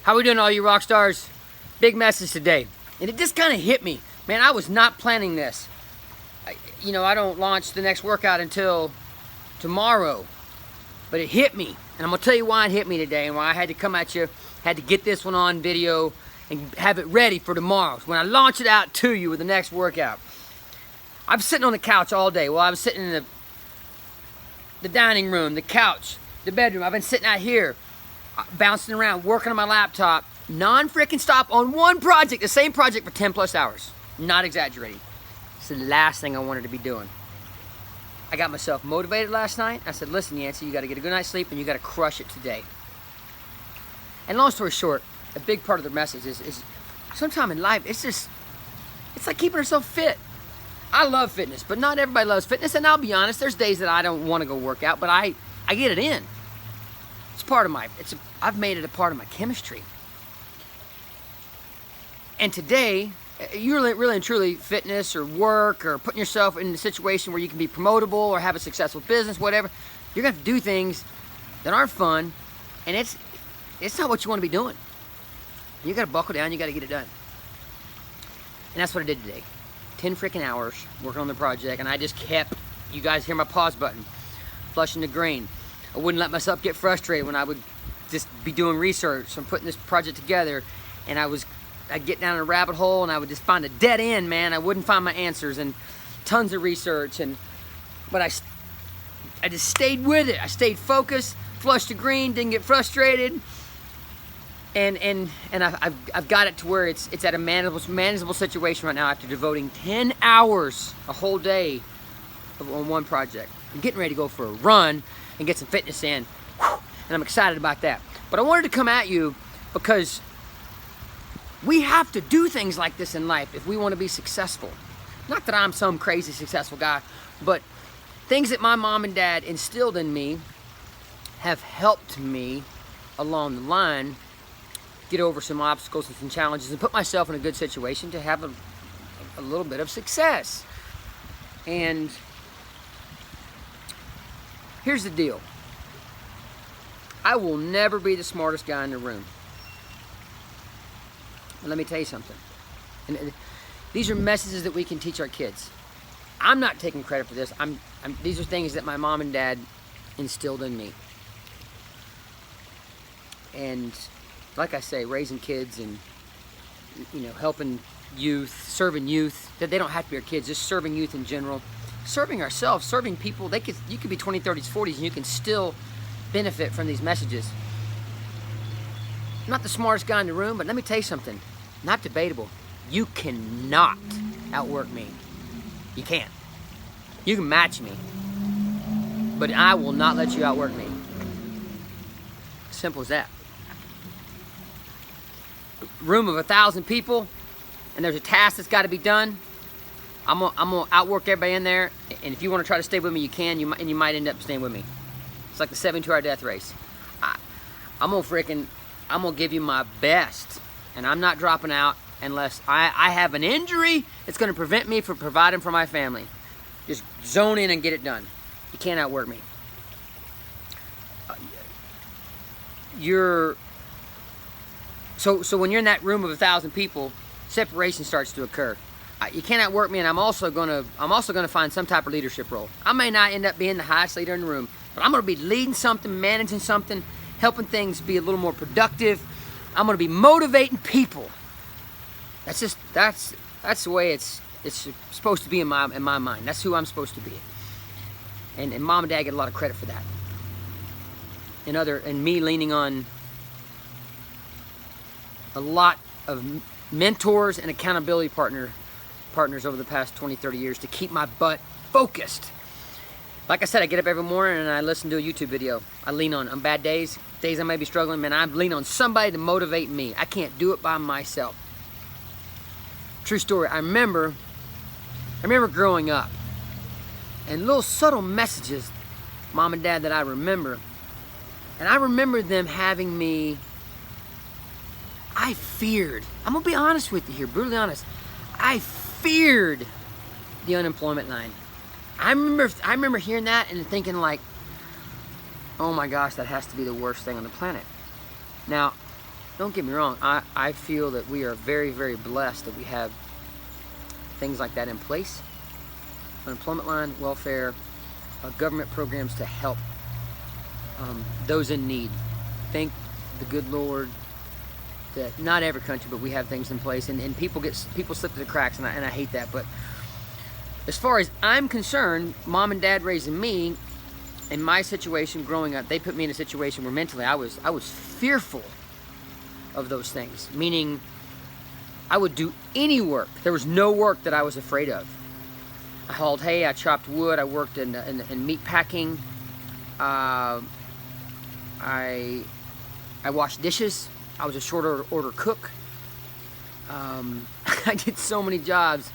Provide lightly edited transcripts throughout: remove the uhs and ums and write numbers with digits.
How we doing, all you rock stars? Big message today. And it just kind of hit me. Man, I was not planning this. I don't launch the next workout until tomorrow. But it hit me. And I'm going to tell you why it hit me today and why I had to come at you, had to get this one on video and have it ready for tomorrow. When I launch it out to you with the next workout. I was sitting on the couch all day. Well, I was sitting in the dining room, the couch, the bedroom. I've been sitting out here, bouncing around, working on my laptop, non-freaking stop on one project, the same project for 10 plus hours. Not exaggerating. It's the last thing I wanted to be doing. I got myself motivated last night. I said, listen, Yancey, you got to get a good night's sleep and you got to crush it today. And long story short, a big part of the message is sometime in life, it's like keeping yourself fit. I love fitness, but not everybody loves fitness. And I'll be honest, there's days that I don't want to go work out, but I get it in. It's part of I've made it a part of my chemistry. And today, you really and truly, fitness or work or putting yourself in a situation where you can be promotable or have a successful business, whatever, you're gonna have to do things that aren't fun, and it's not what you want to be doing. You gotta buckle down, you gotta get it done. And that's what I did today. 10 freaking hours working on the project, and I just kept, you guys hear my pause button, flushing the grain. I wouldn't let myself get frustrated when I would just be doing research and putting this project together, and I'd get down a rabbit hole and I would just find a dead end, man. I wouldn't find my answers, and tons of research, but I just stayed with it. I stayed focused, flushed the green, didn't get frustrated, and I've got it to where it's at a manageable situation right now after devoting 10 hours a whole day on one project. I'm getting ready to go for a run and get some fitness in, and I'm excited about that. But I wanted to come at you because we have to do things like this in life if we want to be successful. Not that I'm some crazy successful guy, but things that my mom and dad instilled in me have helped me along the line get over some obstacles and some challenges and put myself in a good situation to have a little bit of success. And here's the deal. I will never be the smartest guy in the room. But let me tell you something. And these are messages that we can teach our kids. I'm not taking credit for this. These are things that my mom and dad instilled in me. And like I say, raising kids and helping youth, serving youth, that they don't have to be our kids, just serving youth in general. Serving ourselves, serving people, you could be 20s, 30s, 40s, and you can still benefit from these messages. I'm not the smartest guy in the room, but let me tell you something. Not debatable. You cannot outwork me. You can't. You can match me, but I will not let you outwork me. Simple as that. Room of 1,000 people, and there's a task that's got to be done. I'm gonna outwork everybody in there, and if you want to try to stay with me, you can. And you might end up staying with me. It's like the 72-hour death race. I'm gonna give you my best, and I'm not dropping out unless I have an injury that's gonna prevent me from providing for my family. Just zone in and get it done. You can't outwork me. So when you're in that room of 1,000 people, separation starts to occur. You can't outwork me, and I'm also gonna find some type of leadership role. I may not end up being the highest leader in the room, but I'm gonna be leading something, managing something, helping things be a little more productive. I'm gonna be motivating people. That's the way it's supposed to be in my mind. That's who I'm supposed to be. And mom and dad get a lot of credit for that. And me leaning on a lot of mentors and accountability partners over the past 20, 30 years to keep my butt focused. Like I said, I get up every morning and I listen to a YouTube video. I lean on bad days I may be struggling, man, I lean on somebody to motivate me. I can't do it by myself. True story. I remember growing up, and little subtle messages, mom and dad, that I remember. And I remember them having me, I feared, I'm gonna be honest with you here, brutally honest, I feared the unemployment line. I remember hearing that and thinking like, oh my gosh, that has to be the worst thing on the planet. Now, don't get me wrong, I feel that we are very, very blessed that we have things like that in place. Unemployment line, welfare, government programs to help those in need. Thank the good Lord that not every country, but we have things in place, and people slip through the cracks, and I hate that. But as far as I'm concerned, mom and dad raising me, in my situation growing up, they put me in a situation where mentally I was fearful of those things. Meaning, I would do any work. There was no work that I was afraid of. I hauled hay, I chopped wood, I worked in meat packing. I washed dishes. I was a short order cook. I did so many jobs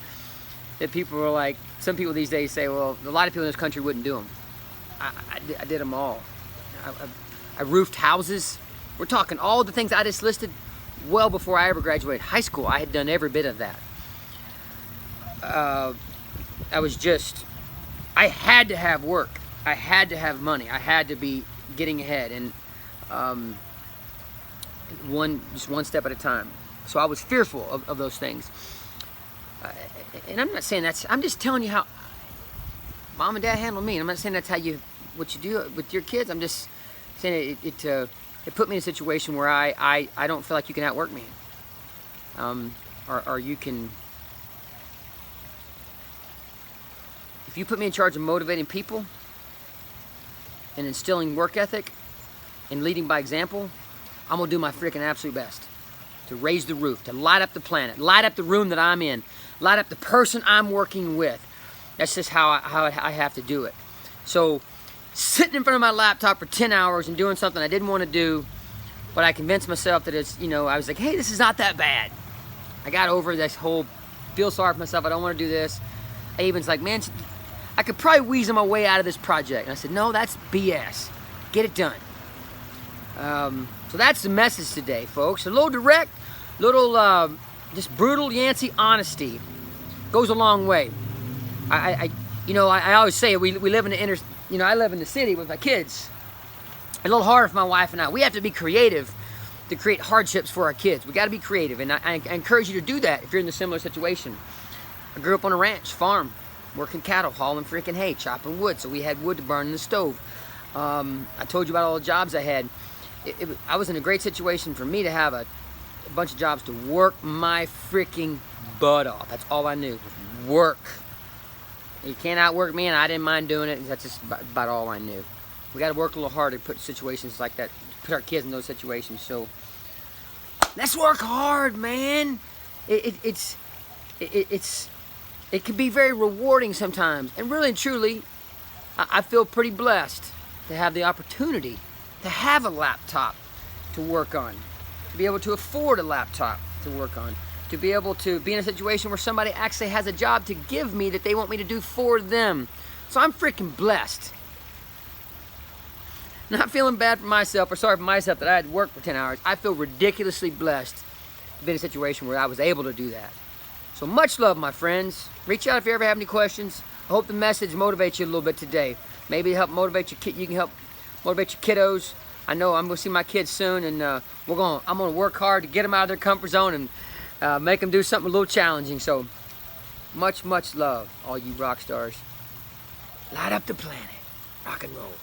that people were like, some people these days say, well, a lot of people in this country wouldn't do them. I did them all. I roofed houses. We're talking all the things I just listed well before I ever graduated high school. I had done every bit of that. I had to have work. I had to have money. I had to be getting ahead, and just one step at a time. So I was fearful of those things. And I'm not saying I'm just telling you how mom and dad handle me. And I'm not saying that's what you do with your kids. I'm just saying it put me in a situation where I don't feel like you can outwork me. Or you can, if you put me in charge of motivating people and instilling work ethic and leading by example, I'm gonna do my freaking absolute best to raise the roof, to light up the planet, light up the room that I'm in, light up the person I'm working with. That's just how I have to do it. So sitting in front of my laptop for 10 hours and doing something I didn't want to do, but I convinced myself that it's, I was like, hey, this is not that bad. I got over this whole feel sorry for myself, I don't want to do this. I even was like, man, I could probably weasel my way out of this project. And I said, no, that's BS. Get it done. So that's the message today, folks. A little direct, little just brutal Yancey honesty goes a long way. I always say we live in the inner, I live in the city with my kids. A little harder for my wife and I. We have to be creative to create hardships for our kids. We got to be creative, and I encourage you to do that if you're in a similar situation. I grew up on a ranch, farm, working cattle, hauling freaking hay, chopping wood, so we had wood to burn in the stove. I told you about all the jobs I had. I was in a great situation for me to have a bunch of jobs to work my freaking butt off. That's all I knew, work. You can't outwork me, and I didn't mind doing it. That's just about all I knew. We got to work a little harder to put situations like that, put our kids in those situations. So let's work hard, man. It can be very rewarding sometimes, and really and truly, I feel pretty blessed to have the opportunity to have a laptop to work on, to be able to afford a laptop to work on, to be able to be in a situation where somebody actually has a job to give me that they want me to do for them. So I'm freaking blessed. Not feeling bad for myself or sorry for myself that I had to work for 10 hours. I feel ridiculously blessed to be in a situation where I was able to do that. So much love, my friends. Reach out if you ever have any questions. I hope the message motivates you a little bit today. Maybe help motivate your kid. You can help motivate your kiddos. I know I'm gonna see my kids soon, and I'm gonna work hard to get them out of their comfort zone and make them do something a little challenging. So much love, all you rock stars. Light up the planet. Rock and roll.